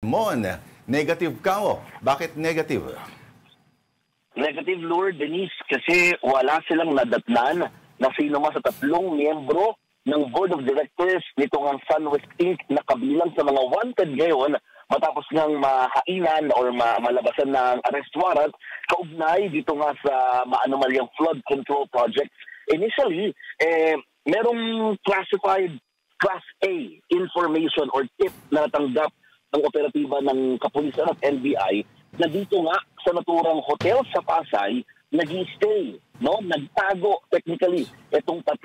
Mon, negative ka o. Bakit negative? Negative, Lord Denise, kasi wala silang nadatnan na sino man sa 3 miyembro ng Board of Directors nitong ang SunWest Inc. na kabilang sa mga wanted ngayon matapos ngang mahainan or malabasan ng arrest warrant kaugnay dito nga sa maanomalyang flood control project. Initially, merong classified Class A information or tip na natanggap ng operatiba ng kapulisan at NBI na dito nga sa naturang hotel sa Pasay nag-stay, no? Nagtago technically itong 3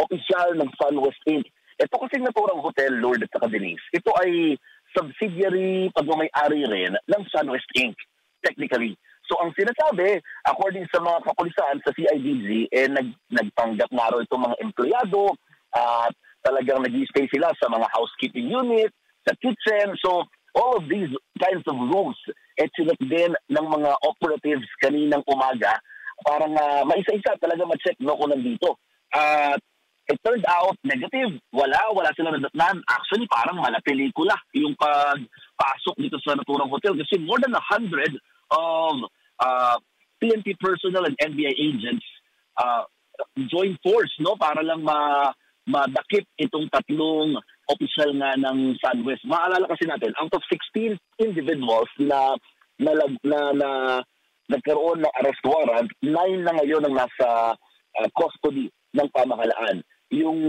opisyal ng SunWest Inc. Ito kasing naturang hotel, Lord at Denise, ito ay subsidiary pagmamay-ari rin ng SunWest Inc. Technically. So ang sinasabi, according sa mga kapulisan sa CIDG, nagpanggap nga raw itong mga empleyado at talagang nag-stay sila sa mga housekeeping unit, sa kitchen. So all of these kinds of rooms, sinat din ng mga operatives kaninang umaga para maisa-isa talaga ma-check no, kung nandito. At it turned out negative. Wala silang nadatnan. Actually, parang mala pelikula yung pagpasok dito sa naturang hotel kasi more than 100 of PNP personnel and NBI agents joined force no para lang madakip itong 3 opisyal nga ng SunWest. Maalala kasi natin, out of 16 individuals na nagkaroon ng arrest warrant, 9 na ngayon ang nasa custody ng pamahalaan. Yung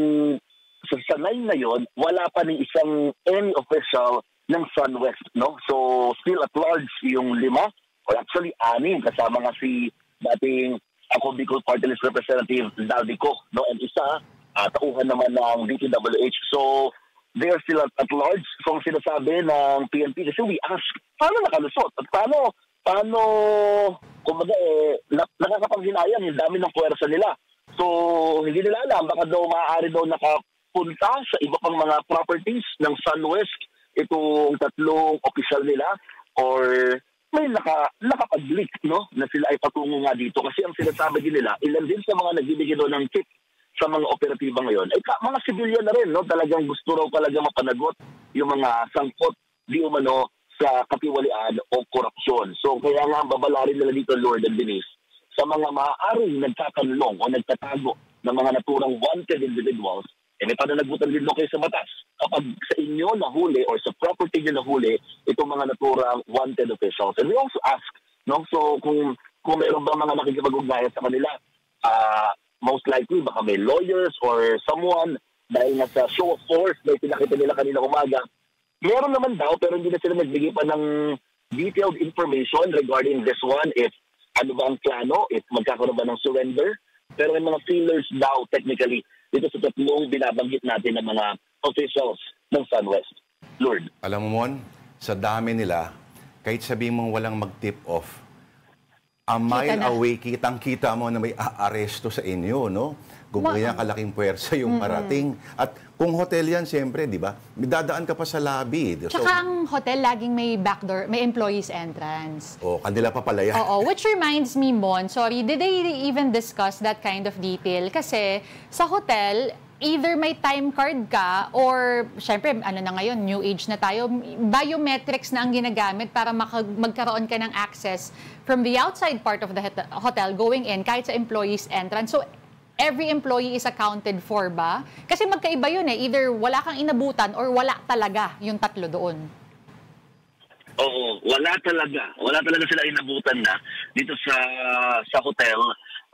sa 9 na yon, wala pa ng isang any official ng SunWest, no? So still at large yung 5 or actually 6 kasama nga si dating ako Bicol Party List Representative Daldico, no? And isa tauhan naman ng DPWH. So they're still at large. So ang sinasabi ng PNP kasi we ask, paano nakalusot? At paano kumbaga nakakapanghinayang yung dami ng puwersa nila. So hindi nila alam, baka daw maaari daw nakapunta sa iba pang mga properties ng SunWest itong 3 opisyal nila or may nakapag-leak no na sila ay patungo nga dito kasi ang sinasabi din nila, ilan din sa mga nagbibigay daw ng tip sa mga operatiba ngayon ay mga civilian na rin, no? Talagang gusto raw talaga mapanagot yung mga sangkot di umano sa katiwalian o korupsyon. So kaya nga babalarin nila dito, Lord and Denise, sa mga maaaring nagkakanlong o nagtatago ng mga naturang wanted individuals, may pananagutan din kayo sa batas. Kapag sa inyo nahuli or sa property nyo nahuli itong mga naturang wanted officials. And we also ask, no? So kung mayroon ba mga nakikipag-ugnayan sa kanila, most likely baka may lawyers or someone dahil nga sa show of force na pinakita nila kanina umaga. Meron naman daw pero hindi na sila nagbigay pa ng detailed information regarding this one, if ano ba ang plano, if magkakaroon ba ng surrender. Pero may mga feelers daw technically dito sa 3 binabanggit natin ng mga officials ng SunWest. Lord. Alam mo, Mon, sa dami nila, kahit sabihin mong walang mag-tip off, a mile away, kitang-kita mo na may aaresto sa inyo, no? Kung kaya kalaking puwersa yung parating. At kung hotel yan, siyempre, di ba? Dadaan ka pa sa lobby. Tsaka ang hotel laging may backdoor, may employees entrance. Kanila pa pala yan. Oo, which reminds me, Mon, sorry, did they even discuss that kind of detail? Kasi sa hotel, either may time card ka or, syempre, ano na ngayon, new age na tayo, biometrics na ang ginagamit para magkaroon ka ng access from the outside part of the hotel going in, kahit sa employees entrance. So, every employee is accounted for ba? Kasi magkaiba yun eh. Either wala kang inabutan or wala talaga yung 3 doon. Oo, wala talaga. Wala talaga sila inabutan na dito sa hotel.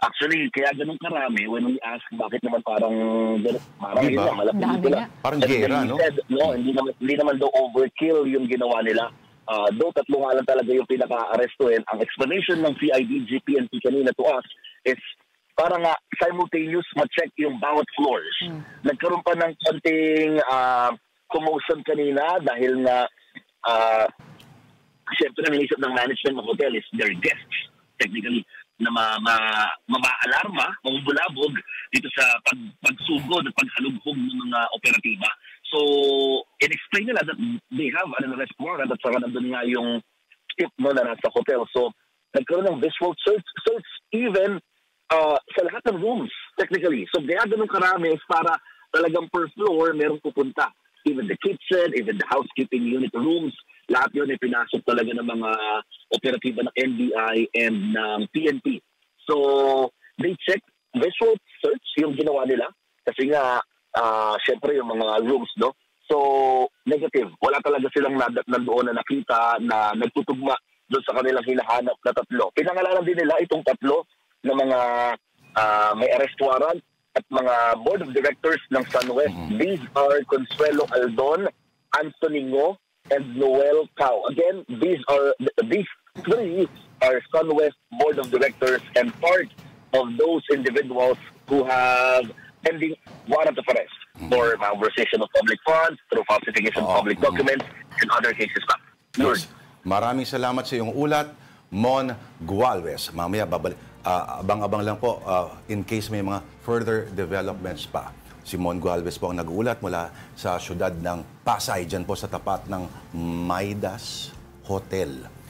Actually, kaya ganun karami when we ask bakit naman parang diba? Malapit sila. Parang gera, no? No, hindi naman daw overkill yung ginawa nila. Though 3 nga lang talaga yung pinaka-arrestuin. Ang explanation ng CIDG PNP kanina to us is para nga simultaneous ma-check yung bawat floors. Nagkaroon pa ng konting commotion kanina dahil nga siyempre ang inisip ng management ng hotel is their guests technically na mama-alarma, mamubulabog dito sa pagsugod at paghalughog ng mga operatiba. So, in-explain nila that they have an arrest warrant at saka nandun nga yung tip na nasa hotel. So, nagkaroon ng visual search even sa lahat ng rooms, technically. So, kaya ganun karami is para talagang per floor merong pupunta. even the kitchen, even the housekeeping unit rooms, lahat yun ay pinasok talaga ng mga operatiba ng NBI and ng PNP. So, they check visual search yung ginawa nila kasi nga, syempre yung mga rooms, no? So, negative. Wala talaga silang nandoon na nakita na nagtutugma doon sa kanilang hinahanap na tatlo. Pinangalanan din nila itong tatlo na mga may arrest warrant at mga board of directors ng SunWest. These are Consuelo Aldon, Anthony Ngo, and Noel Cao. Again, these three are SunWest board of directors and part of those individuals who have pending warrant of arrest for malversation of public funds, through falsification of public documents, and other cases pa. Lord. Yes. Maraming salamat sa iyong ulat, Mon Gualvez. Mamaya abang-abang lang po in case may mga further developments pa. Si Mon Gualvez po ang nag-uulat mula sa syudad ng Pasay, dyan po sa tapat ng Maidas Hotel.